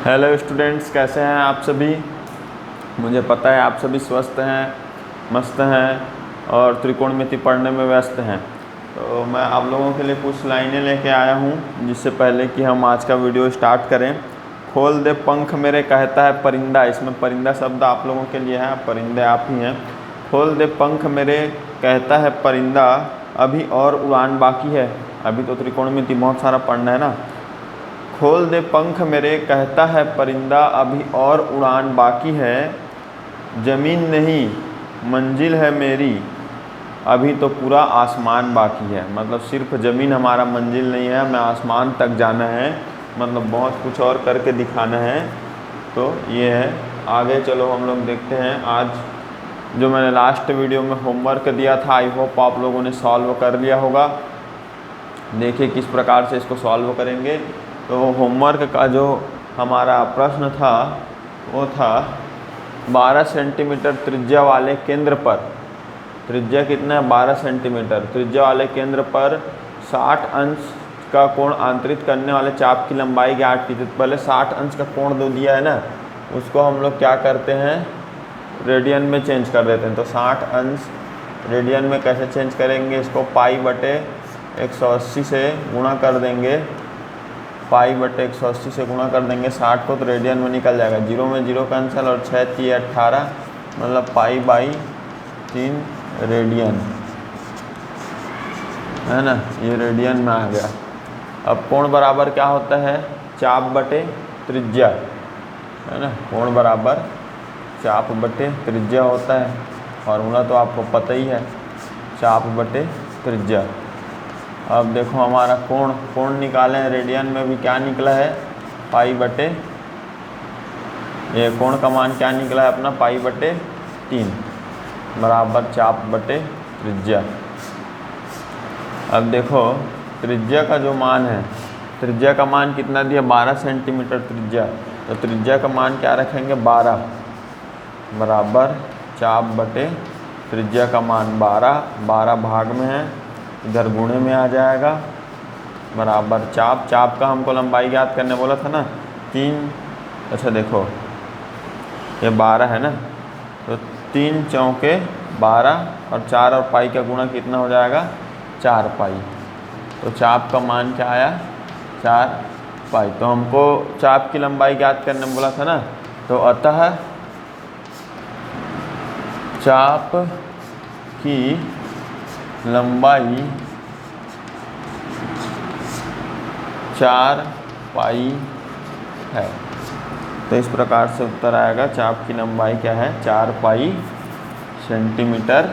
Hello students, कैसे हैं आप सभी। मुझे पता है आप सभी स्वस्थ हैं, मस्त हैं और त्रिकोणमिति पढ़ने में व्यस्त हैं। तो मैं आप लोगों के लिए कुछ लाइनें लेके आया हूं, जिससे पहले कि हम आज का वीडियो स्टार्ट करें। खोल दे पंख मेरे कहता है परिंदा। इसमें परिंदा शब्द आप लोगों के लिए है, परिंदे आप ही हैं। खोल दे पंख मेरे कहता है परिंदा, अभी और उड़ान बाकी है। अभी तो त्रिकोणमिति बहुत सारा पढ़ना है ना। खोल दे पंख मेरे कहता है परिंदा, अभी और उड़ान बाकी है। ज़मीन नहीं मंजिल है मेरी, अभी तो पूरा आसमान बाकी है। मतलब सिर्फ ज़मीन हमारा मंजिल नहीं है, हमें आसमान तक जाना है, मतलब बहुत कुछ और करके दिखाना है। तो ये है। आगे चलो हम लोग देखते हैं। आज जो मैंने लास्ट वीडियो में होमवर्क दिया था, आई होप आप लोगों ने सॉल्व कर लिया होगा। देखिए किस प्रकार से इसको सॉल्व करेंगे। तो होमवर्क का जो हमारा प्रश्न था वो था 12 सेंटीमीटर त्रिज्या वाले केंद्र पर, त्रिज्या कितना है 12 सेंटीमीटर, त्रिज्या वाले केंद्र पर 60 अंश का कोण आंतरित करने वाले चाप की लंबाई ज्ञात कीजिए। पहले 60 अंश का कोण दो दिया है ना, उसको हम लोग क्या करते हैं, रेडियन में चेंज कर देते हैं। तो 60 अंश रेडियन में कैसे चेंज करेंगे, इसको पाई बटे 180 से गुणा कर देंगे। पाई बटे 180 से गुणा कर देंगे 60 को, तो रेडियन में निकल जाएगा। 0 में 0 कैंसिल और 6 3 18, मतलब पाई बाई 3 रेडियन, है ना। ये रेडियन में आ गया। अब कोण बराबर क्या होता है, चाप बटे त्रिज्या, है ना। कोण बराबर चाप बटे त्रिज्या होता है। फॉर्मूला तो आपको पता ही है, चाप बटे त्रिज्या। अब देखो हमारा कोण निकाले हैं, रेडियन में भी क्या निकला है, पाई बटे, ये कोण का मान क्या निकला है अपना, पाई बटे 3 बराबर चाप बटे त्रिज्या। अब देखो त्रिज्या का जो मान है, त्रिज्या का मान कितना दिया, 12 सेंटीमीटर त्रिज्या। तो त्रिज्या का मान क्या रखेंगे, 12 बराबर चाप बटे त्रिज्या का मान 12 भाग में है, इधर गुणे में आ जाएगा, बराबर चाप का हमको लंबाई ज्ञात करने बोला था ना, 3। अच्छा देखो ये 12 है ना, तो 3 चौके 12 और 4 और पाई का गुणा कितना हो जाएगा, 4 पाई। तो चाप का मान क्या आया, 4 पाई। तो हमको चाप की लंबाई ज्ञात करने बोला था ना, तो अतः चाप की लंबाई 4 पाई है। तो इस प्रकार से उत्तर आएगा, चाप की लंबाई क्या है, 4 पाई सेंटीमीटर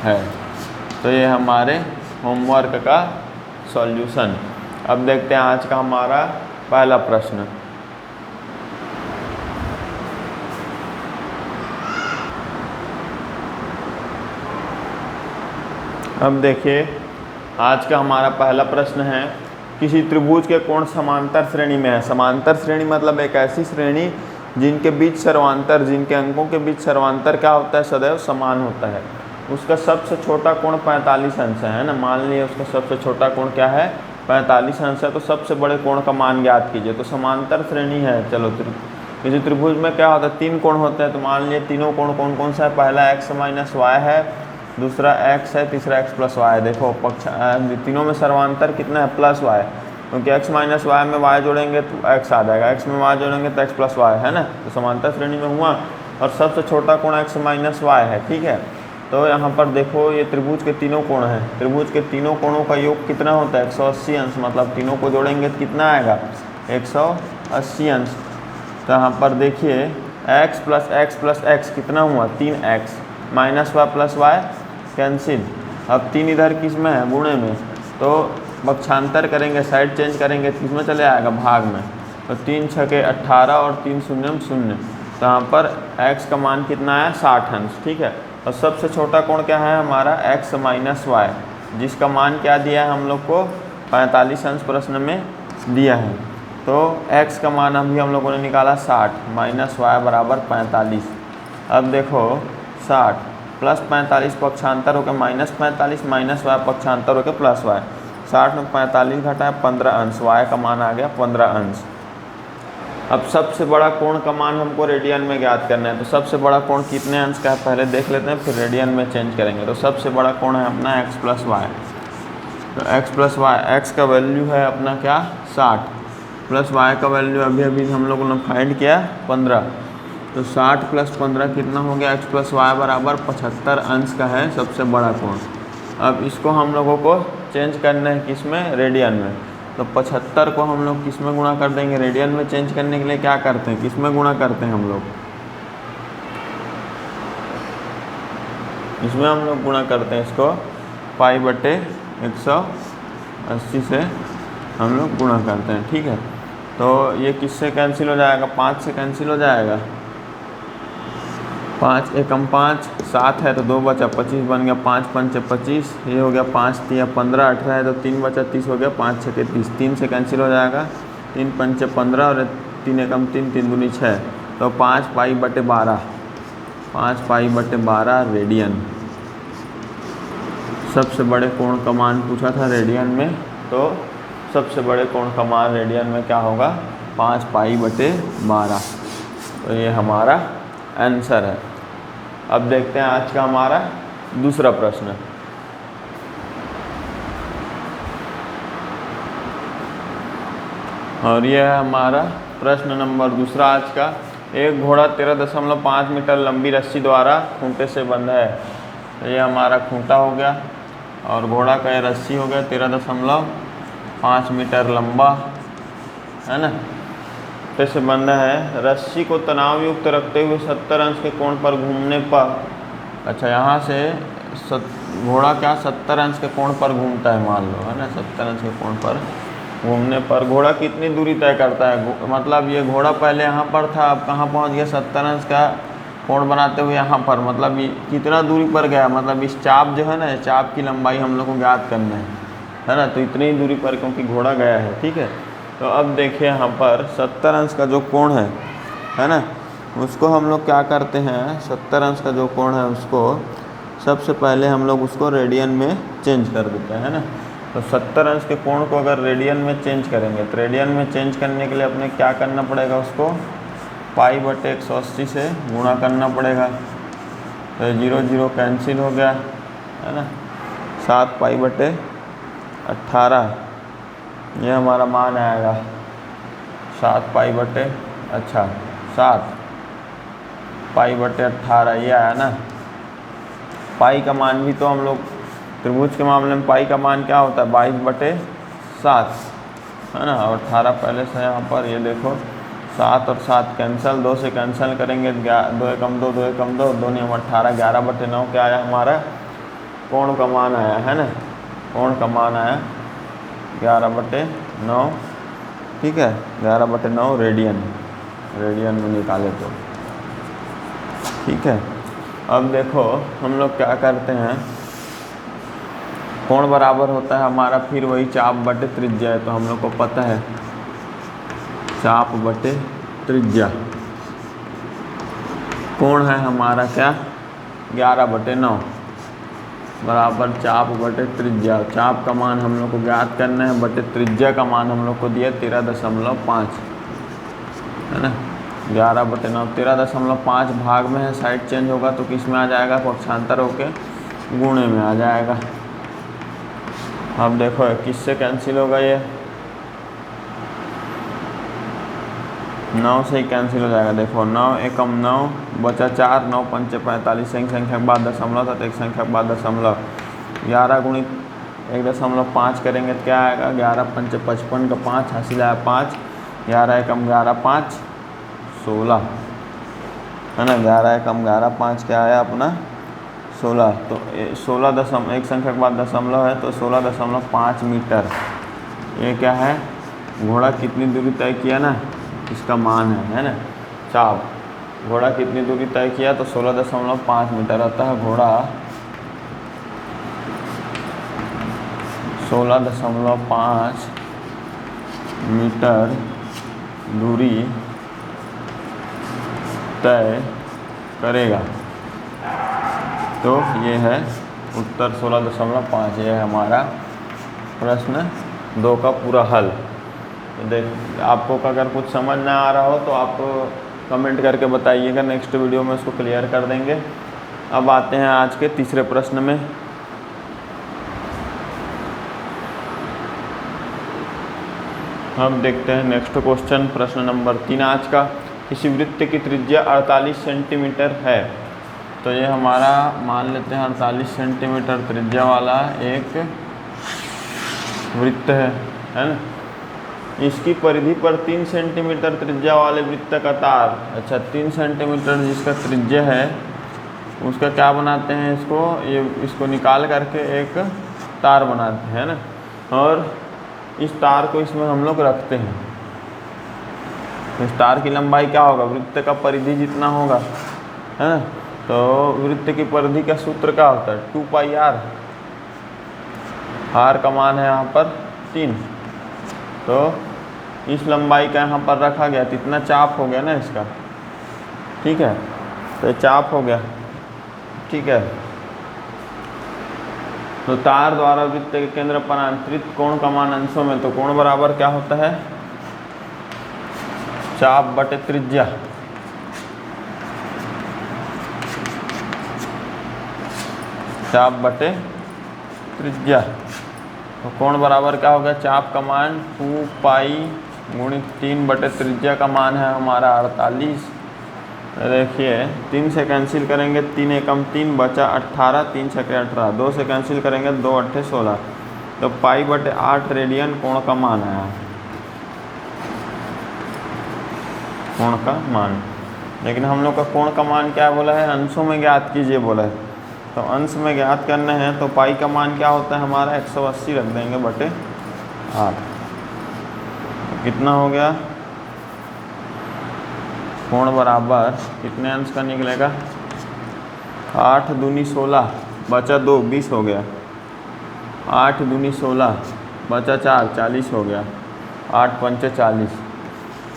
है। तो ये हमारे होमवर्क का सॉल्यूशन। अब देखते हैं आज का हमारा पहला प्रश्न। अब देखिए आज का हमारा पहला प्रश्न है, किसी त्रिभुज के कोण समांतर श्रेणी में है। समांतर श्रेणी मतलब एक ऐसी श्रेणी जिनके बीच सर्वांतर, जिनके अंकों के बीच सर्वांतर क्या होता है, सदैव समान होता है। उसका सबसे छोटा कोण 45 अंश है ना। मान लिए उसका सबसे छोटा कोण क्या है, 45 अंश है। तो सबसे बड़े कोण का मान ज्ञात कीजिए। तो समांतर श्रेणी है, चलो किसी त्रिभुज में क्या होता है, 3 कोण होते हैं। तो मान लिए तीनों कोण कौन कौन सा है, पहला x माइनस वाई है, दूसरा x है, तीसरा x प्लस वाई है। देखो पक्ष तीनों में सर्वांतर कितना है, प्लस वाई, क्योंकि x माइनस वाई में y जोड़ेंगे तो x आ जाएगा, x में y जोड़ेंगे तो x प्लस वाई, है ना। तो समांतर श्रेणी में हुआ। और सबसे छोटा कोण x माइनस वाई है, ठीक है। तो यहाँ पर देखो ये त्रिभुज के तीनों कोण हैं। त्रिभुज के तीनों कोणों का योग कितना होता है, 180 अंश। मतलब तीनों को जोड़ेंगे तो कितना आएगा, 180 अंश। तो यहाँ पर देखिए x प्लस x कितना हुआ, 3x, minus Y plus Y cancel. अब 3 इधर किस में है, गुणे में। तो पक्षांतर करेंगे, साइड चेंज करेंगे, किस में चले आएगा, भाग में। तो 3 छके 18 और 3 शून्य 0। तो यहाँ पर x का मान कितना आया, 60 अंश, ठीक है। और सबसे छोटा कोण क्या है हमारा, x माइनस वाई, जिसका मान क्या दिया है हम लोग को, 45 अंश प्रश्न में दिया है। तो x का मान अभी हम लोगों ने निकाला 60, माइनस वाई बराबर 45। अब देखो 60 प्लस 45 पक्षांतर होकर माइनस 45, माइनस वाई पक्षांतर होकर प्लस वाई। 60 में 45 घटाए 15 अंश, y का मान आ गया 15 अंश। अब सबसे बड़ा कोण का मान हमको रेडियन में ज्ञात करना है। तो सबसे बड़ा कोण कितने अंश का है पहले देख लेते हैं, फिर रेडियन में चेंज करेंगे। तो सबसे बड़ा कोण है अपना x + y। तो x + y, x का वैल्यू है अपना क्या 60 प्लस y का वैल्यू अभी अभी हम लोगों ने फाइंड किया 15। तो 60 + 15 कितना हो गया, x + y बराबर 75 अंश का है सबसे बड़ा कोण। अब इसको हम लोगों को चेंज करना है किस में, रेडियन में। तो 75 को हम लोग किस में गुणा कर देंगे, रेडियन में चेंज करने के लिए क्या करते हैं, किस में गुणा करते हैं हम लोग, इसमें हम लोग गुणा करते हैं इसको π/180 से हम लोग गुणा करते हैं। ठीक है, तो ये किससे कैंसिल हो जाएगा, 5 से कैंसिल हो जाएगा। 5 एकम 5, 7 है तो 2 बचा 25 बन गया, 5 पंचे 25, ये हो गया 5 तिया 15, 18 है तो 3 बचा 30 हो गया, 5 छके 30, 3 से कैंसिल हो जाएगा, 3 पंचे 15 और 3 एकम 3, 3 दूनी 6, तो 5 π/12, 5 π/12 रेडियन। सबसे बड़े कोण का मान पूछा था रेडियन में, तो सबसे बड़े कोण का मान रेडियन में क्या होगा, 5 π/12। तो ये हमारा आंसर है। अब देखते हैं आज का हमारा दूसरा प्रश्न। और यह है हमारा प्रश्न नंबर दूसरा आज का। एक घोड़ा 13.5 मीटर लंबी रस्सी द्वारा खूंटे से बंधा है। तो ये हमारा खूंटा हो गया और घोड़ा का ये रस्सी हो गया 13.5 मीटर लंबा, है ना, से बंधा है। रस्सी को तनाव युक्त रखते हुए 70 अंश के कोण पर घूमने पर, अच्छा यहाँ से घोड़ा क्या 70 अंश के कोण पर घूमता है मान लो, है ना, 70 अंश के कोण पर घूमने पर घोड़ा कितनी दूरी तय करता है, मतलब ये घोड़ा पहले यहाँ पर था, अब कहाँ पहुँच गया, 70 अंश का कोण बनाते हुए यहाँ पर, मतलब ये कितना दूरी पर गया, मतलब इस चाप जो है ना, चाप की लंबाई हम लोग को ज्ञात करना है ना। तो इतनी ही दूरी पर क्योंकि घोड़ा गया है। ठीक है, तो अब देखिए यहाँ पर 70 अंश का जो कोण है ना, उसको हम लोग क्या करते हैं, 70 अंश का जो कोण है उसको सबसे पहले हम लोग उसको रेडियन में चेंज कर देते हैं, है ना। तो 70 अंश के कोण को अगर रेडियन में चेंज करेंगे तो रेडियन में चेंज करने के लिए अपने क्या करना पड़ेगा, उसको π/180 से गुणा करना पड़ेगा। तो 0 0 कैंसिल हो गया, है ना, 7 π/18 ये हमारा मान आएगा 7 π/18 ये आया ना। पाई का मान भी तो हम लोग त्रिभुज के मामले में पाई का मान क्या होता है 22/7, है ना, और 18 पहले से यहाँ पर ये देखो 7 और 7 कैंसिल, 2 से कैंसिल करेंगे 2 एकम 2, 2 एकम 2, 2 नियम 18, 11/9 क्या आया हमारा कोण का मान आया, है ना, कोण का मान आया 11/9। ठीक है, 11/9 रेडियन में निकाले तो। ठीक है, अब देखो हम लोग क्या करते हैं, कोण बराबर होता है हमारा फिर वही चाप बटे त्रिज्या है। तो हम लोग को पता है चाप बटे त्रिज्या, कोण है हमारा क्या 11/9 बराबर चाप बटे त्रिज्या। चाप का मान हम लोग को ज्ञात करना है, बटे त्रिज्या का मान हम लोग को दिया 13.5, है ना, 11/9, 13.5 भाग में है, साइड चेंज होगा तो किस में आ जाएगा, पक्षांतर होके गुणे में आ जाएगा। अब देखो किससे कैंसिल होगा, ये 9 से ही कैंसिल हो जाएगा। देखो 9 एकम 9 बचा 4, 9 पंचे 45, एक संख्या के बाद दशमलव था तो एक संख्या के बाद दशमलव, 11 गुणित 1.5 करेंगे तो क्या आएगा, 11 पंचे 55 का 5 हासिल आया 5, 11 एकम 11 5 16, है ना, 11 एकम 11 5 क्या आया अपना 16। तो 16 दशमलव एक संख्या के बाद दशमलव है तो 16.5 मीटर ये क्या है, घोड़ा कितनी दूरी तय किया ना, इसका मान है ना, चाप घोड़ा कितनी दूरी तय किया तो 16.5 मीटर आता है। घोड़ा 16.5 मीटर दूरी तय करेगा। तो ये है उत्तर 16.5, ये है हमारा प्रश्न 2 का पूरा हल। तो देख आपको अगर कुछ समझ ना आ रहा हो तो आप कमेंट करके बताइएगा, नेक्स्ट वीडियो में उसको क्लियर कर देंगे। अब आते हैं आज के तीसरे प्रश्न में। हम देखते हैं नेक्स्ट क्वेश्चन, प्रश्न नंबर 3 आज का। किसी वृत्त की त्रिज्या 48 सेंटीमीटर है। तो ये हमारा मान लेते हैं 48 सेंटीमीटर त्रिज्या वाला एक वृत्त है ना। इसकी परिधि पर 3 सेंटीमीटर त्रिज्या वाले वृत्त का तार, अच्छा 3 सेंटीमीटर जिसका त्रिज्या है उसका क्या बनाते हैं, इसको निकाल करके एक तार बनाते हैं ना, और इस तार को इसमें हम लोग रखते हैं। इस तार की लंबाई क्या होगा, वृत्त का परिधि जितना होगा, है ना। तो वृत्त की परिधि का सूत्र क्या होता है, 2πr। r का मान है यहाँ पर 3, तो इस लंबाई का यहाँ पर रखा गया, तो इतना चाप हो गया ना इसका, ठीक है। तो चाप हो गया, ठीक है। तो तार द्वारा वृत्त के केंद्र पर अंतरित कोण का मान अंशों में, तो कोण बराबर क्या होता है, चाप बटे त्रिज्या। चाप बटे त्रिज्या, तो कोण बराबर क्या हो गया, चाप का मान 2π गुणित 3 बटे त्रिज्या का मान है हमारा 48। देखिए 3 से कैंसिल करेंगे, 3 एकम 3 बचा 18, 3 छके 18, 2 से कैंसिल करेंगे 2 अट्ठे 16, तो पाई बटे 8 रेडियन कोण का मान आया, कोण का मान। लेकिन हम लोग का कोण का मान क्या बोला है, अंशों में ज्ञात कीजिए बोला है। तो अंश में ज्ञात करना है तो पाई का मान क्या होता है हमारा 180 रख देंगे बटे 8, तो कितना हो गया, कोण बराबर कितने अंश का निकलेगा, 8 दूनी 16 बचा 2 20 हो गया, 8 दूनी 16 बचा 4 40 हो गया, 8 पंचे 40,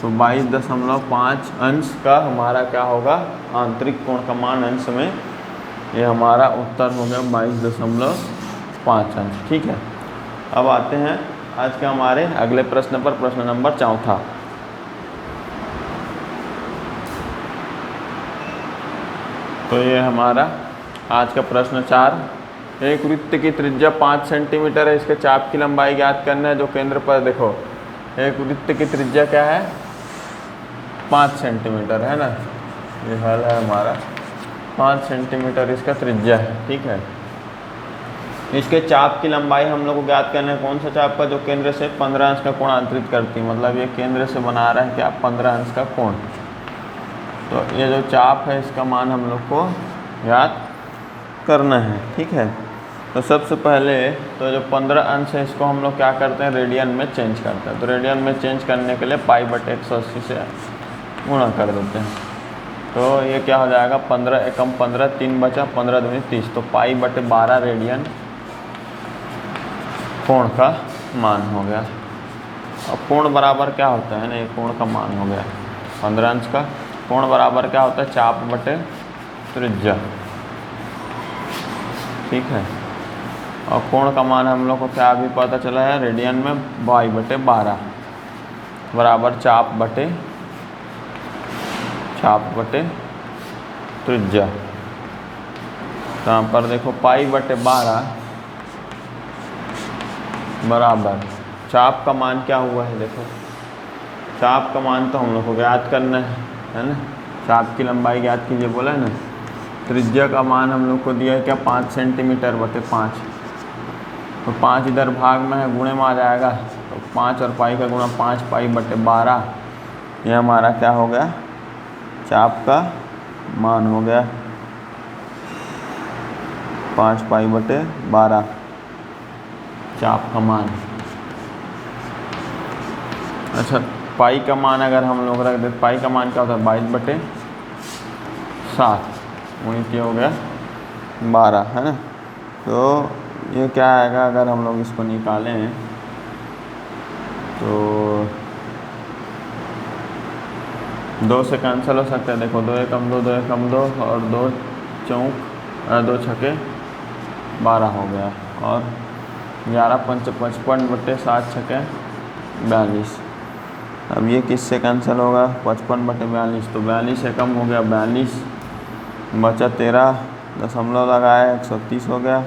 तो 22.5 अंश का हमारा क्या होगा, आंतरिक कोण का मान अंश में। ये हमारा उत्तर हो गया 22.5 अंश, ठीक है। अब आते हैं आज के हमारे अगले प्रश्न पर, प्रश्न नंबर 4। तो ये हमारा आज का प्रश्न 4। एक वृत्त की त्रिज्या 5 सेंटीमीटर है, इसके चाप की लंबाई ज्ञात करना है जो केंद्र पर, देखो एक वृत्त की त्रिज्या क्या है, 5 सेंटीमीटर है ना। ये हल है हमारा, 5 सेंटीमीटर इसका त्रिज्या है, ठीक है। इसके चाप की लंबाई हम लोग को ज्ञात करना है, कौन सा चाप का, जो केंद्र से 15 अंश का कोण अंतरित करती है, मतलब ये केंद्र से बना रहा है क्या, 15 अंश का कोण। तो ये जो चाप है इसका मान हम लोग को याद करना है, ठीक है। तो सबसे पहले तो जो 15 अंश है इसको हम लोग क्या करते हैं, रेडियन में चेंज करते हैं। तो रेडियन में चेंज करने के लिए पाई बटे 180 से गुणा कर देते हैं। तो ये क्या हो जाएगा, 15 एकम 15, 3 बचा 15 दूनी 30, तो पाई बटे 12 रेडियन कोण का मान हो गया। अब कोण बराबर क्या होता है ना, ये कोण का मान हो गया 15 अंश का। कोण बराबर क्या होता है, चाप बटे त्रिज्या, ठीक है। और कोण का मान हम लोग को क्या अभी पता चला है, रेडियन में पाई बटे 12 बराबर चाप बटे त्रिज्या। तो यहाँ पर देखो पाई बटे 12 बराबर चाप का मान क्या हुआ है, देखो चाप का मान तो हम लोग को ज्ञात करना है ना। चाप की लंबाई ज्ञात कीजिए बोला है ना। त्रिज्या का मान हम लोग को दिया है क्या, 5 सेंटीमीटर बटे 5, तो 5 इधर भाग में है, गुणे में आ जाएगा, तो 5 और पाई का गुणा 5 पाई बटे 12, ये हमारा क्या हो गया, चाप का मान हो गया 5 पाई बटे 12 चाप का मान। अच्छा पाई का मान अगर हम लोग रख देते, पाई का मान क्या होता है, 22 बटे 7 गुणित ये हो गया 12, है ना। तो ये क्या आएगा, अगर हम लोग इसको निकालें तो 2 से कैंसिल हो सकता है, देखो 2 एकम 2, 2 एकम 2 और 2 चौक 2 छके 12 हो गया, और 11 पंच 55 बटे 7 छके 42, अब ये किससे कैंसिल होगा, 55/42, तो 42 से कम हो गया 42, बचा 13, दशमलव लगाया 130 हो गया,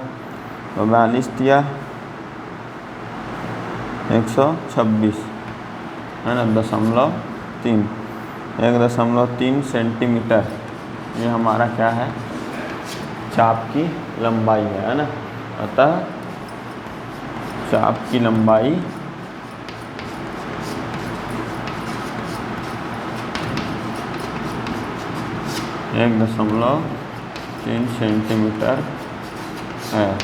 तो 42 दिया 126 है ना, 0.3, 1.3 सेंटीमीटर ये हमारा क्या है, चाप की लंबाई है ना। अतः चाप की लंबाई 1.3 सेंटीमीटर है।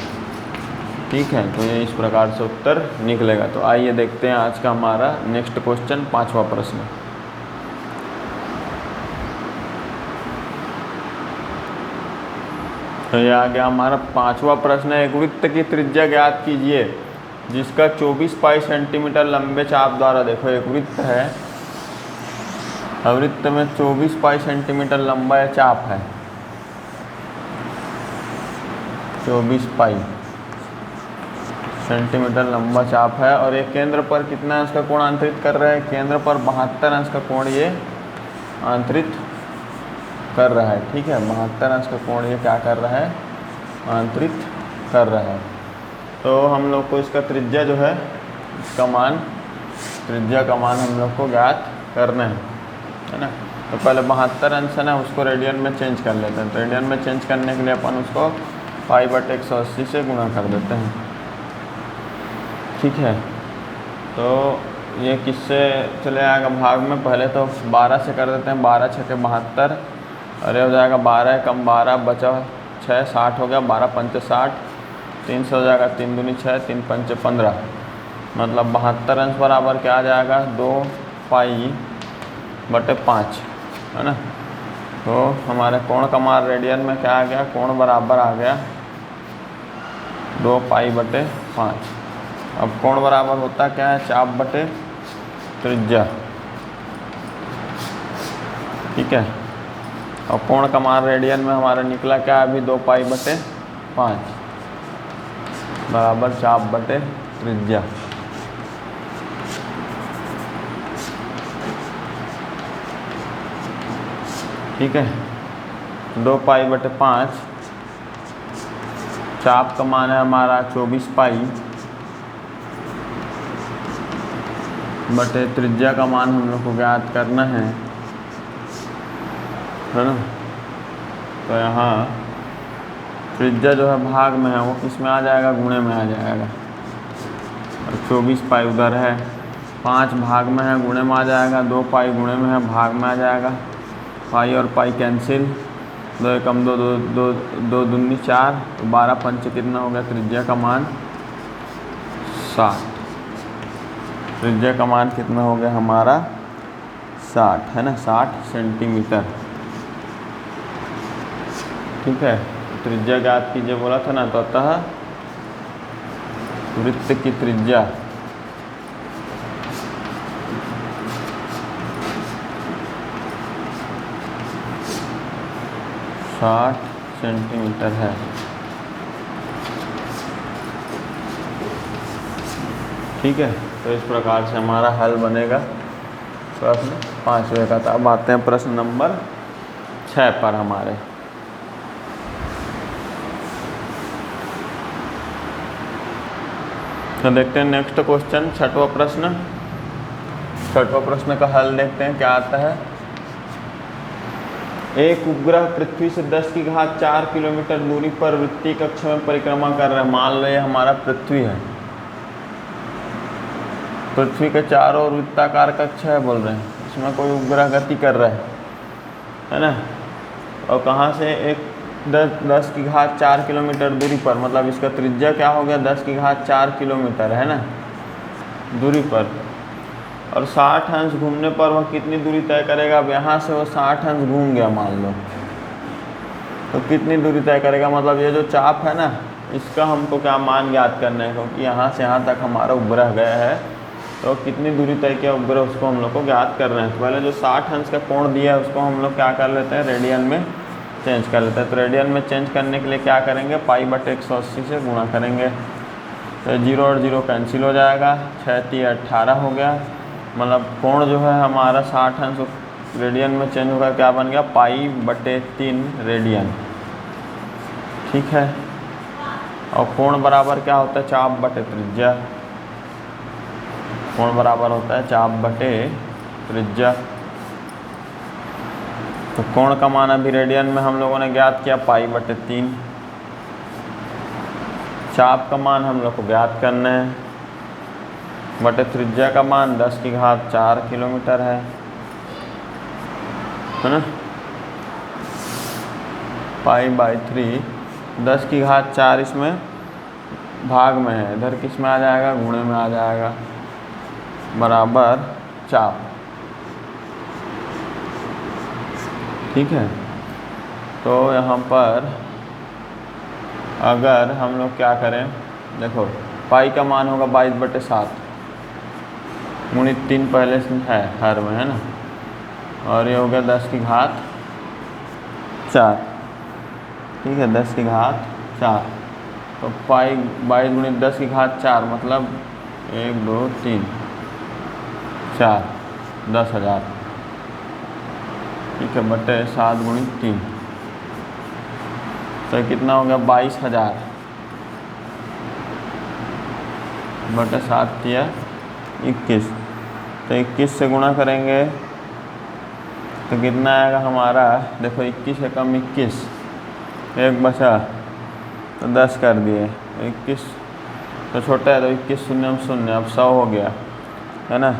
ठीक है, तो ये इस प्रकार से उत्तर निकलेगा। तो आइए देखते हैं आज का हमारा नेक्स्ट क्वेश्चन, 5वां प्रश्न। तो ये आ गया हमारा 5वां प्रश्न। एक वृत्त की त्रिज्या ज्ञात कीजिए जिसका 24 पाई सेंटीमीटर लंबे चाप द्वारा, देखो एक वृत्त है, वृत्त में 24 पाई सेंटीमीटर लंबा या चाप है, 24 पाई सेंटीमीटर लंबा चाप है, और एक केंद्र पर कितना अंश का कोण आंतरित कर रहा है, केंद्र पर 72 अंश का कोण ये आंतरित कर रहा है। ठीक है, 72 अंश का कोण ये क्या कर रहा है, आंतरित कर रहा है। तो हम लोग को इसका त्रिज्या जो है, इसका मान, त्रिज्या का मान हम लोग को ज्ञात करना है ना। तो पहले 72 अंश है ना, उसको रेडियन में चेंज कर लेते हैं। तो रेडियन में चेंज करने के लिए अपन उसको π/180 से गुणा कर देते हैं। ठीक है, तो ये किससे चले आएगा भाग में, पहले तो 12 से कर देते हैं, 12 × 6 = 72, अरे हो जाएगा 12 कम 12 बचा 6, 60 हो गया, 12 × 5 = 60, 3 से हो जाएगा 3 दूनी 6, 3 × 5 = 15, मतलब 72 अंश बराबर क्या आ जाएगा, 2π/5 है ना। तो हमारे कोण का मान रेडियन में क्या आ गया, कोण बराबर आ गया 2π/5। अब कोण बराबर होता क्या है, चाप बटे त्रिज्या। ठीक है, और कोण का मान रेडियन में हमारा निकला क्या, अभी 2π/5 बराबर चाप बटे त्रिज्या। ठीक है, 2π/5, चाप का मान है हमारा 24 पाई बटे त्रिज्या का मान हम लोग को ज्ञात करना है ना। तो यहाँ त्रिज्या जो है भाग में है, वो किस में आ जाएगा, गुणे में आ जाएगा। और 24 पाई उधर है, 5 भाग में है, गुणे में आ जाएगा, 2 पाई गुणे में है, भाग में आ जाएगा। पाई और पाई कैंसिल, 2 एकम 2, 2 दूनी 4, तो 12 पंच कितना हो गया, त्रिज्या का मान 60। त्रिज्या का मान कितना हो गया हमारा 60 है ना, 60 सेंटीमीटर। ठीक है, त्रिज्या ज्ञात कीजिए बोला था ना, तो अतः वृत्त की त्रिज्या साठ सेंटीमीटर है। ठीक है, तो इस प्रकार से हमारा हल बनेगा प्रश्न 5वें का। तो अब आते हैं प्रश्न नंबर 6 पर हमारे। तो देखते हैं नेक्स्ट क्वेश्चन, 6वां प्रश्न। 6वां प्रश्न का हल देखते हैं क्या आता है। एक उपग्रह पृथ्वी से 10⁴ किलोमीटर दूरी पर वृत्तीय कक्ष में परिक्रमा कर रहा है। मान लो ये हमारा पृथ्वी है, पृथ्वी के चारों ओर वृत्ताकार कक्ष है बोल रहे हैं, इसमें कोई उपग्रह गति कर रहा है ना। और कहाँ से, एक 10⁴ किलोमीटर दूरी पर, मतलब इसका त्रिज्या क्या हो गया, 10⁴ किलोमीटर है ना दूरी पर, और 60 अंश घूमने पर वह कितनी दूरी तय करेगा। अब यहाँ से वो 60 अंश घूम गया मान लो, तो कितनी दूरी तय करेगा, मतलब ये जो चाप है ना, इसका हमको क्या मान ज्ञात करना है, क्योंकि यहाँ से यहाँ तक हमारा उपग्रह गया है, तो कितनी दूरी तय किया उपग्रह, उसको हम लोग को ज्ञात करना है। तो पहले जो 60 अंश का कोण दिया है उसको हम लोग क्या कर लेते हैं, रेडियन में चेंज कर लेते हैं। तो रेडियन में चेंज करने के लिए क्या करेंगे, π/180 से गुणा करेंगे। तो 0 और 0 कैंसिल हो जाएगा, 6 × 3 = 18 हो गया, मतलब कोण जो है हमारा 60 अंश रेडियन में चेंज होकर क्या बन गया, पाई/3 रेडियन। ठीक है, और कोण बराबर क्या होता है, चाप बटे त्रिज्या। कोण बराबर होता है चाप बटे त्रिज्या। तो कोण का मान अभी रेडियन में हम लोगों ने ज्ञात किया पाई/3। चाप का मान हम लोग को ज्ञात करना है, बटे त्रिज्या का मान 10⁴ किलोमीटर है ना। पाई/3 10⁴ इसमें भाग में है, इधर किस में आ जाएगा, गुणे में आ जाएगा, बराबर चाप। ठीक है, तो यहाँ पर अगर हम लोग क्या करें, देखो पाई का मान होगा 22/7 गुणित 3 पहले से है हर में, है ना, और ये हो गया 10⁴ ठीक है, 10⁴ तो पाई 22 गुणित 10⁴ मतलब 1 2 3 4 10,000। ठीक है, बटे 7 गुणित 3 तो कितना हो गया, 22,000 बटे 7 या 21। तो 21 से गुणा करेंगे तो कितना आएगा हमारा, देखो 21 से कम 21, एक बचा तो 10 कर दिए, 21 तो छोटा है तो 21 शून्य 0, अब 100 हो गया, है ना।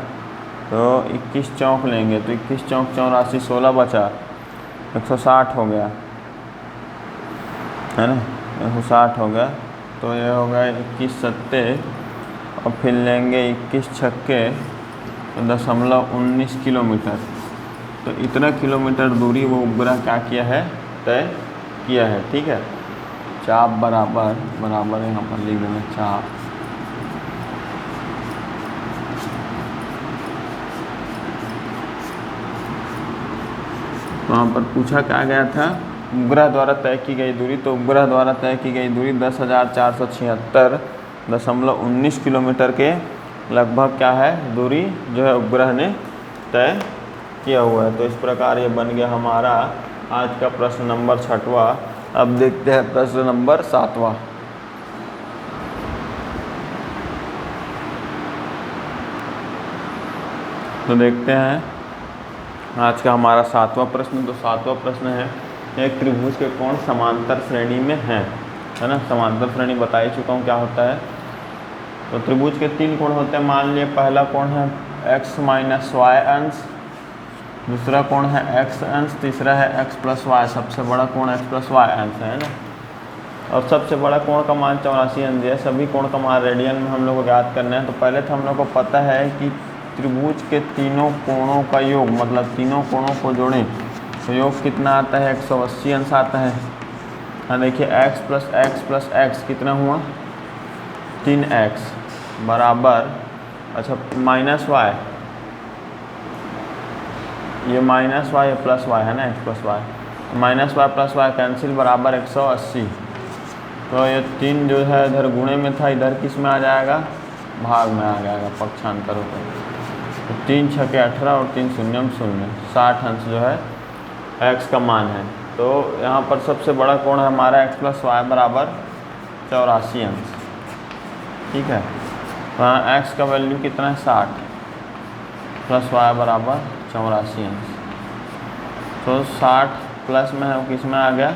तो 21 चौक लेंगे तो 21 चौक 84, 16 बचा, 160 हो गया, है ना, 160 हो गया। तो ये हो गया 21 सत्ते, और फिर लेंगे 21 छक्के तो 0.19 किलोमीटर। तो इतना किलोमीटर दूरी वो उपग्रह क्या किया है, तय किया है। ठीक है, चाप बराबर यहाँ पर लिख देना चाप वहाँ पर पूछा क्या गया था, उपग्रह द्वारा तय की गई दूरी। तो उपग्रह द्वारा तय की गई दूरी 10,476.19 किलोमीटर के लगभग क्या है, दूरी जो है उपग्रह ने तय किया हुआ है। तो इस प्रकार ये बन गया हमारा आज का प्रश्न नंबर 6वां। अब देखते हैं प्रश्न नंबर 7वां। तो देखते हैं आज का हमारा 7वां प्रश्न। तो 7वां प्रश्न है, एक त्रिभुज के कोण समांतर श्रेणी में है ना। समांतर श्रेणी बता ही चुका हूँ क्या होता है। तो त्रिभुज के 3 कोण होते हैं। मान लिए पहला कोण है x - y अंश, दूसरा कोण है x अंश, तीसरा है x + y। सबसे बड़ा कोण x + y अंश है ना, और सबसे बड़ा कोण का मान 84 अंश है। सभी कोण का मान रेडियन में हम लोग को याद करना है। तो पहले तो हम लोग को पता है कि त्रिभुज के तीनों कोणों का योग, मतलब तीनों कोणों को जोड़ें तो योग कितना आता है, 180 अंश आता है। हाँ देखिए, x + x कितना हुआ, 3x बराबर, अच्छा -y, ये -y है +y है ना, x + y, -y + y cancel बराबर 180। तो ये 3 जो है इधर गुणे में था, इधर किस में आ जाएगा, भाग में आ जाएगा, पक्षांतर होकर। तो 3 × 6 = 18 और 3 शून्य 0, 60 अंश जो है x का मान है। तो यहाँ पर सबसे बड़ा कोण है हमारा x + y बराबर 84 अंश। ठीक है, तो यहाँ x का वैल्यू कितना है, 60 + y बराबर 84 अंश। तो 60 प्लस में है, किस में आ गया,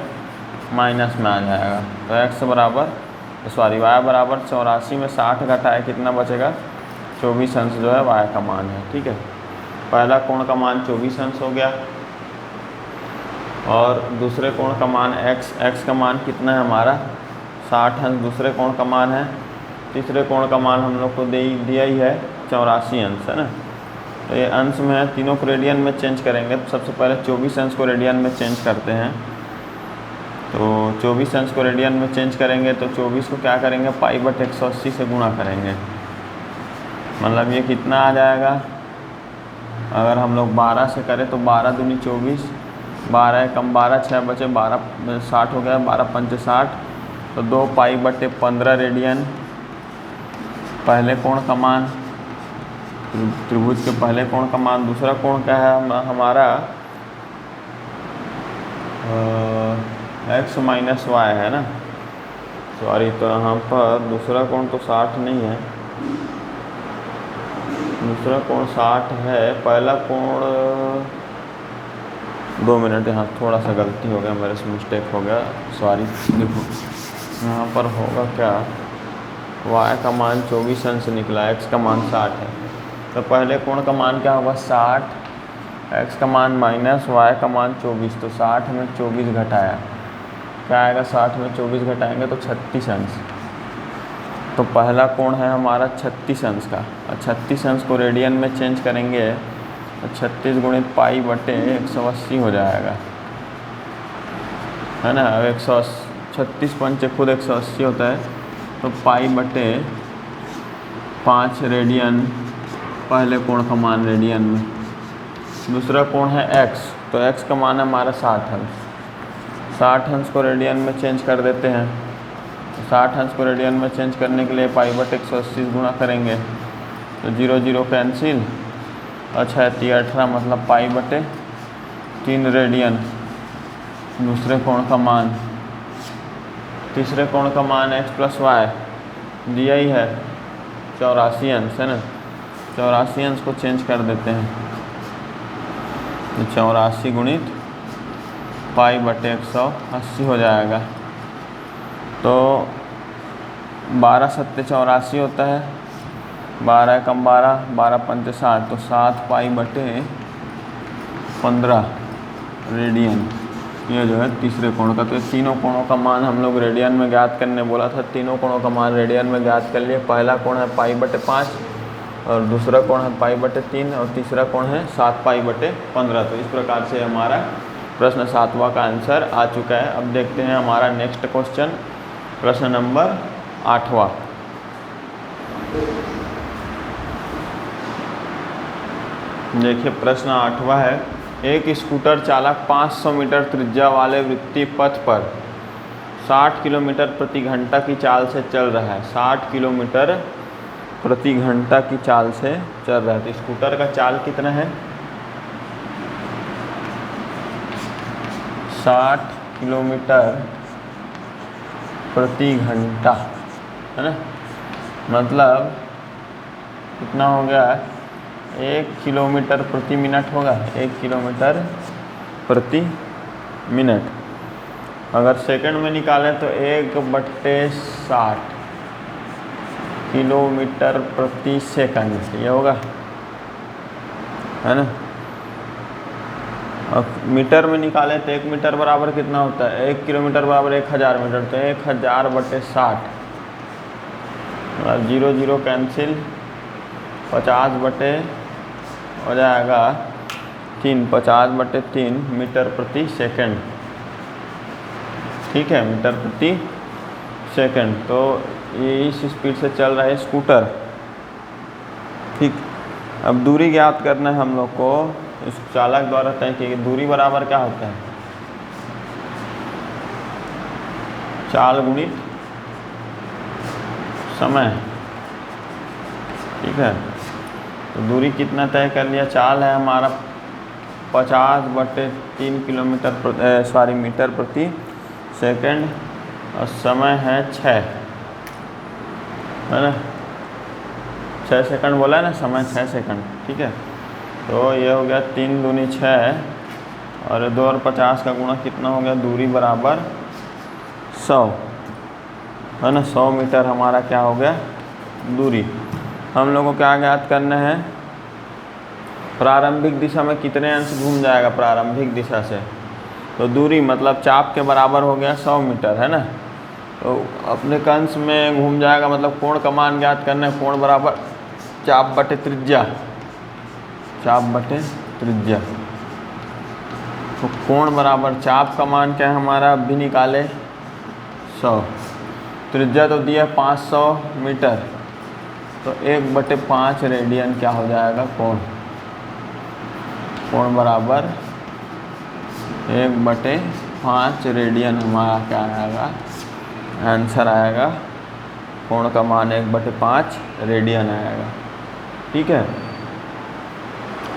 माइनस में आ जाएगा। तो x बराबर y बराबर 84 में 60 घटाए कितना बचेगा, 24 अंश जो है y का मान है। ठीक है, पहला कोण का मान 24 अंश हो गया, और दूसरे कोण का मान x का मान कितना है हमारा, 60 अंश दूसरे कोण का मान है। तीसरे कोण का मान हम लोग को दिया ही है 84 अंश, है ना। तो ये अंश में है, तीनों को रेडियन में चेंज करेंगे। तो सबसे पहले 24 अंश को रेडियन में चेंज करते हैं। तो 24 अंश को रेडियन में चेंज करेंगे तो 24 को क्या करेंगे, पाई/180 से गुणा करेंगे। मतलब ये कितना आ जाएगा, अगर हम लोग 12 से करें तो 12 दूनी 24, 12 कम 12, 6 बचे, 12 60 हो गया, 12 × 5 = 60। तो 2 पाई/15 रेडियन पहले कोण का मान, त्रिभुज के पहले कोण का मान, दूसरा कोण क्या है हमारा x माइनस वाई है ना, सॉरी। तो यहाँ पर दूसरा कोण तो 60 नहीं है, दूसरा कोण 60 है, पहला कोण 2 मिनट, यहाँ थोड़ा सा गलती हो गया मेरे से, मिस्टेक हो गया, सॉरी। देखो यहाँ पर होगा क्या, y का मान 24 अंश निकला, x का मान 60 है, तो पहले कोण का मान क्या होगा 60, x का मान माइनस y का मान 24, तो 60 में 24 घटाया क्या आएगा, 60 में 24 घटाएंगे तो 36 अंश। तो पहला कोण है हमारा 36 अंश का, और 36 अंश को रेडियन में चेंज करेंगे तो 36 गुणित पाई बटे 180 हो जाएगा, है ना। अब 36 पंचे खुद 180 होता है, तो पाई बटे 5 रेडियन, पहले कोण का मान रेडियन में। दूसरा कोण है x, तो x का मान है हमारा 60 अंश, 60 अंश को रेडियन में चेंज कर देते हैं, 60 अंश को रेडियन में चेंज करने के लिए पाई बटे 180 गुणा करेंगे, तो 0 0 कैंसिल, अच्छा 18 मतलब पाई बटे 3 रेडियन। दूसरे कोण का मान, तीसरे कोण का मान x प्लस वाई दिया ही है 84 अंश, है ना, 84 अंश को चेंज कर देते हैं, 84 गुणित पाई बटे 180 हो जाएगा। तो 12 सत्ते 84 होता है, 12 कम 12, 12 पंचे 60, तो 7 पाई बटे 15 रेडियन, ये जो है तीसरे कोण का। तो ये तीनों कोणों का मान हम लोग रेडियन में ज्ञात करने बोला था, तीनों कोणों का मान रेडियन में ज्ञात कर लिए। पहला कोण है पाई बटे 5, और दूसरा कोण है पाई बटे 3, और तीसरा कोण है 7 पाई बटे 15। तो इस प्रकार से हमारा प्रश्न 7वां का आंसर आ चुका है। अब देखते हैं हमारा नेक्स्ट क्वेश्चन, प्रश्न नंबर 8वां। देखिए प्रश्न 8वां है, एक स्कूटर चालक 500 मीटर त्रिज्या वाले वृत्तीय पथ पर 60 किलोमीटर प्रति घंटा की चाल से चल रहा है, 60 किलोमीटर प्रति घंटा की चाल से चल रहा है। तो स्कूटर का चाल कितना है, 60 किलोमीटर प्रति घंटा, है ना, मतलब कितना हो गया, 1 किलोमीटर प्रति मिनट होगा, 1 किलोमीटर प्रति मिनट। अगर सेकंड में निकालें तो 1/60 किलोमीटर प्रति सेकंड ये होगा, है ना। अब मीटर में निकालें तो 1 मीटर बराबर कितना होता है, 1 किलोमीटर बराबर 1000 मीटर, तो 1000/60, 0 0 कैंसिल, 50 बटे हो जाएगा 3, 50/3 मीटर प्रति सेकंड, ठीक है, मीटर प्रति सेकंड। तो ये इस स्पीड से चल रहा है स्कूटर, ठीक। अब दूरी ज्ञात करना है हम लोग को, इस चालक द्वारा तय की गई दूरी बराबर क्या होता है, चाल गुणित समय, ठीक है। तो दूरी कितना तय कर लिया, चाल है हमारा 50/3 किलोमीटर मीटर प्रति सेकंड, और समय है 6, है ना, 6 सेकंड बोला है ना, समय 6 सेकंड, ठीक है। तो ये हो गया 3 दूनी 6, और 2 और 50 का गुणा कितना हो गया, दूरी बराबर 100, है ना, 100 मीटर हमारा क्या हो गया दूरी। हम लोगों को क्या ज्ञात करना है, प्रारंभिक दिशा में कितने अंश घूम जाएगा प्रारंभिक दिशा से, तो दूरी मतलब चाप के बराबर हो गया 100 मीटर, है ना। तो अपने कंस में घूम जाएगा, मतलब कोण का मान ज्ञात करना है, कोण बराबर चाप बटे त्रिज्या, चाप बटे त्रिज्या। तो कोण बराबर चाप का मान क्या है हमारा, अब भी निकाले 100, त्रिज्या तो दिया 500 मीटर, तो 1/5 रेडियन क्या हो जाएगा कोण, कोण बराबर 1/5 रेडियन हमारा क्या आएगा आंसर आएगा, कोण का मान 1/5 रेडियन आएगा, ठीक है।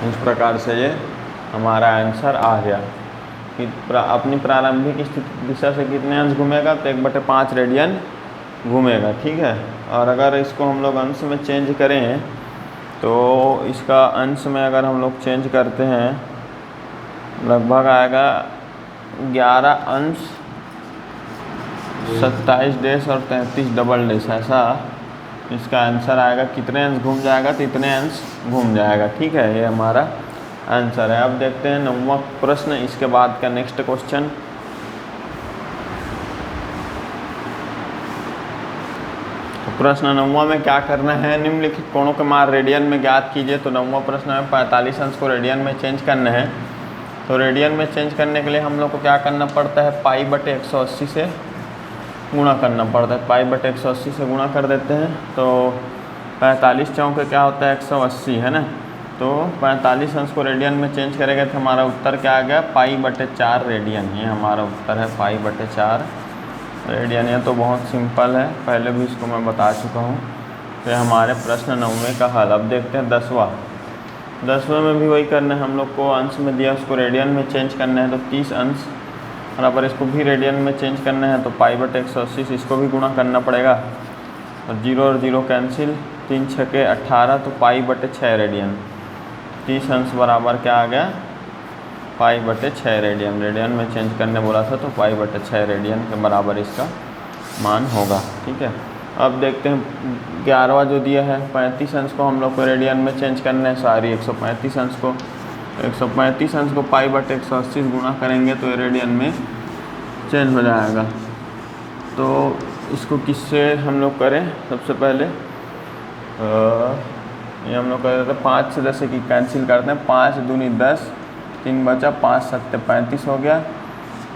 इस प्रकार से ये हमारा आंसर आ गया कि अपनी प्रारंभिक स्थिति दिशा से कितने अंश घूमेगा, तो 1/5 रेडियन घूमेगा। ठीक है, और अगर इसको हम लोग अंश में चेंज करें तो इसका अंश में अगर हम लोग चेंज करते हैं लगभग आएगा 11 अंश 27 डेज और 33 डबल डेज, ऐसा इसका आंसर आएगा। कितने अंश घूम जाएगा, तो इतने अंश घूम जाएगा। ठीक है, ये हमारा आंसर है। अब देखते हैं 9वां प्रश्न, इसके बाद का नेक्स्ट क्वेश्चन। तो प्रश्न 9वां में क्या करना है, निम्नलिखित कोणों के मान रेडियन में ज्ञात कीजिए। तो 9वां प्रश्न में 45 अंश को रेडियन में चेंज करना है। तो रेडियन में चेंज करने के लिए हम लोग को क्या करना पड़ता है, π/180 से गुणा करना पड़ता है। π/180 से गुणा कर देते हैं तो 45 चौके क्या होता है 180, है ना। तो 45 अंश को रेडियन में चेंज करेंगे तो हमारा उत्तर क्या आ गया, π/4 रेडियन। ये हमारा उत्तर है π/4 रेडियन। ये तो बहुत सिंपल है, पहले भी इसको मैं बता चुका हूँ। तो हमारे प्रश्न 9वें का हल। अब देखते हैं 10वें में भी वही करना है हम लोग को। अंश में दिया उसको रेडियन में चेंज करना है, तो 30 अंश बराबर इसको भी रेडियन में चेंज करना है, तो π/180 से इसको भी गुणा करना पड़ेगा। और 0 और 0 कैंसिल, 3 छके 18, तो π/6 रेडियन। 30 अंश बराबर क्या आ गया, π/6 रेडियन। रेडियन में चेंज करने बोला था, तो π/6 रेडियन के बराबर इसका मान होगा। ठीक है, अब देखते हैं 11वां जो दिया है, 35 अंश को हम लोग को रेडियन में चेंज करना है। सारी 135 अंश को 135 अंश को π/180 गुणा करेंगे तो रेडियन में चेंज हो जाएगा। तो इसको किससे हम लोग करें, सबसे पहले ये हम लोग कर देते हैं 5 से 10 की कैंसिल करते हैं। 5 दूनी 10, 3 बचा, 5 7 35 हो गया।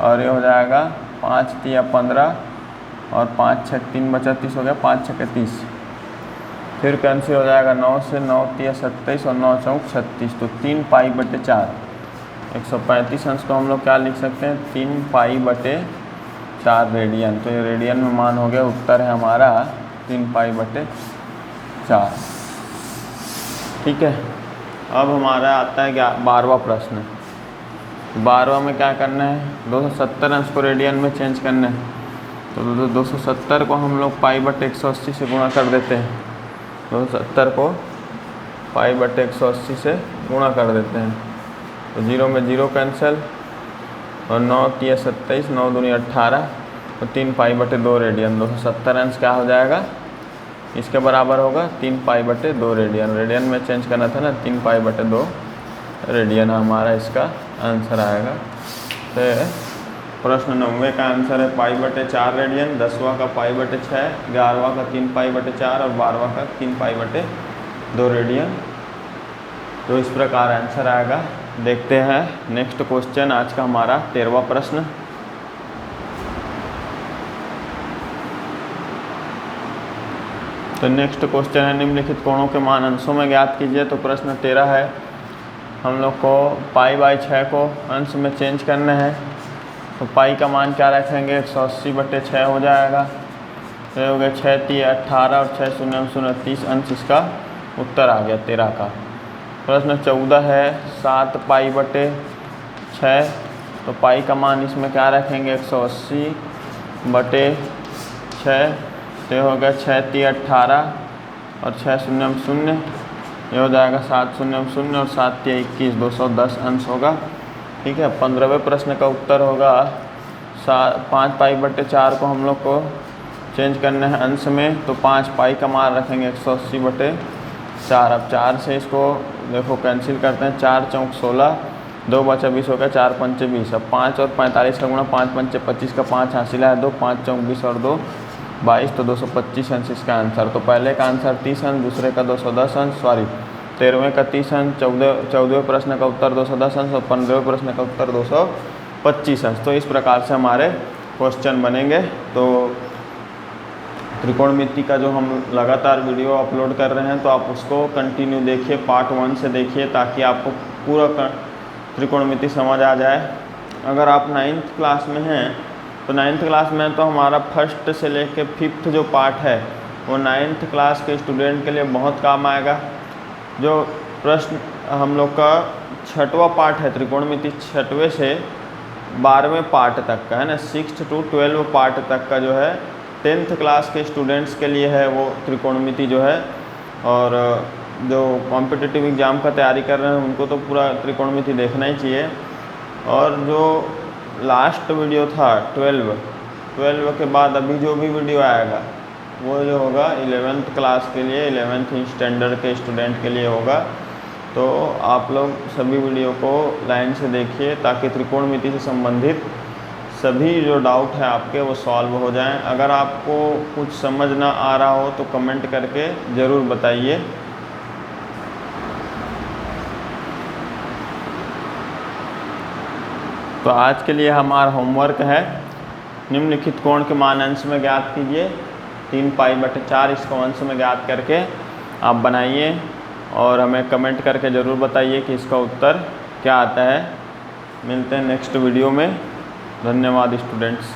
और ये हो जाएगा 5 3 15 और 5 6 3 बचा 30 हो गया, 5 6 30। फिर कैंसिल हो जाएगा 9 से, 9 3 27 और 9 4 36, तो 3 π/4। 135 अंश को हम लोग क्या लिख सकते हैं, 3 π/4 रेडियन। तो ये रेडियन में मान हो गया, उत्तर है हमारा 3 π/4। ठीक है, अब हमारा आता है 12वां प्रश्न। 12वां में क्या करना है, 270 अंश को रेडियन में चेंज करना है। तो 270 को हम लोग π/180 से गुणा कर देते हैं। 270 को π/180 से गुणा कर देते हैं, तो 0 में 0 कैंसिल और 9 3 27, 9 दूनी 18 और 3 π/2 रेडियन। 270 अंश क्या हो जाएगा, इसके बराबर होगा 3 π/2 रेडियन। रेडियन में चेंज करना था ना, 3 π/2 रेडियन हमारा इसका आंसर आएगा। तो प्रश्न 9वें का आंसर है π/4 रेडियन, 10वां का π/6, 11वां का 3 π/4 और 12वां का 3 π/2 रेडियन। तो इस प्रकार आंसर आएगा। देखते हैं नेक्स्ट क्वेश्चन, आज का हमारा 13वां प्रश्न। तो नेक्स्ट क्वेश्चन है, निम्नलिखित कोणों के मान अंशों में ज्ञात कीजिए। तो प्रश्न 13 है, हम लोग को π/6 को अंश में चेंज करना है। तो पाई का मान क्या रखेंगे, 180/6 हो जाएगा। तो हो गया 6 3 18 और 6 0 0 30 अंश, इसका उत्तर आ गया 13 का। प्रश्न 14 है, 7 π/6। तो पाई का मान इसमें क्या रखेंगे, 180/6। तो हो गया 6 3 18 और 6 0 0, ये हो जाएगा 7 0 0 और 7 3 21, 210 अंश होगा। ठीक है, 15वें प्रश्न का उत्तर होगा 5 π/4 को हम लोग को चेंज करना है अंश में। तो 5 पाई का मान रखेंगे 180/4। अब 4 से इसको देखो कैंसिल करते हैं, 4 चौक 16, 2 बचा 20 हो गया, 4 पंचे 20। अब 5 और 45 का गुणा, 5 पंचे 25 का 5 हासिल है 2, 5 चौक 20 और 2 22, तो 225 अंश इसका आंसर। तो पहले का आंसर 30 अंश, दूसरे का 210 अंश, 13वें का 30 अंश, 14वें प्रश्न का उत्तर 210 अंश और 15वें प्रश्न का उत्तर 225 अंश। तो इस प्रकार से हमारे क्वेश्चन बनेंगे। तो त्रिकोणमिति का जो हम लगातार वीडियो अपलोड कर रहे हैं, तो आप उसको कंटिन्यू देखिए, पार्ट 1 से देखिए, ताकि आपको पूरा त्रिकोणमिति समझ आ जाए। अगर आप 9th क्लास में हैं तो 9th क्लास में तो हमारा फर्स्ट से लेके 5th जो पार्ट है वो 9th क्लास के स्टूडेंट के लिए बहुत काम आएगा। जो प्रश्न हम लोग का 6वां पार्ट है त्रिकोणमिति, 6वें से 12वें पार्ट तक का है ना, 6 to 12 पार्ट तक का जो है 10th क्लास के स्टूडेंट्स के लिए है वो त्रिकोणमिति जो है। और जो कॉम्पिटिटिव एग्ज़ाम का तैयारी कर रहे हैं उनको तो पूरा त्रिकोणमिति देखना ही चाहिए। और जो लास्ट वीडियो था 12 के बाद अभी जो भी वीडियो आएगा वो जो होगा 11th क्लास के लिए, 11th स्टैंडर्ड के स्टूडेंट के लिए होगा। तो आप लोग सभी वीडियो को लाइन से देखिए ताकि त्रिकोणमिति से संबंधित सभी जो डाउट है आपके वो सॉल्व हो जाएं। अगर आपको कुछ समझ ना आ रहा हो तो कमेंट करके ज़रूर बताइए। तो आज के लिए हमारा होमवर्क है, निम्नलिखित कोण के मान अंश में ज्ञात कीजिए। 3π/4 इसको अंश में ज्ञात करके आप बनाइए और हमें कमेंट करके ज़रूर बताइए कि इसका उत्तर क्या आता है। मिलते हैं नेक्स्ट वीडियो में। धन्यवाद स्टूडेंट्स।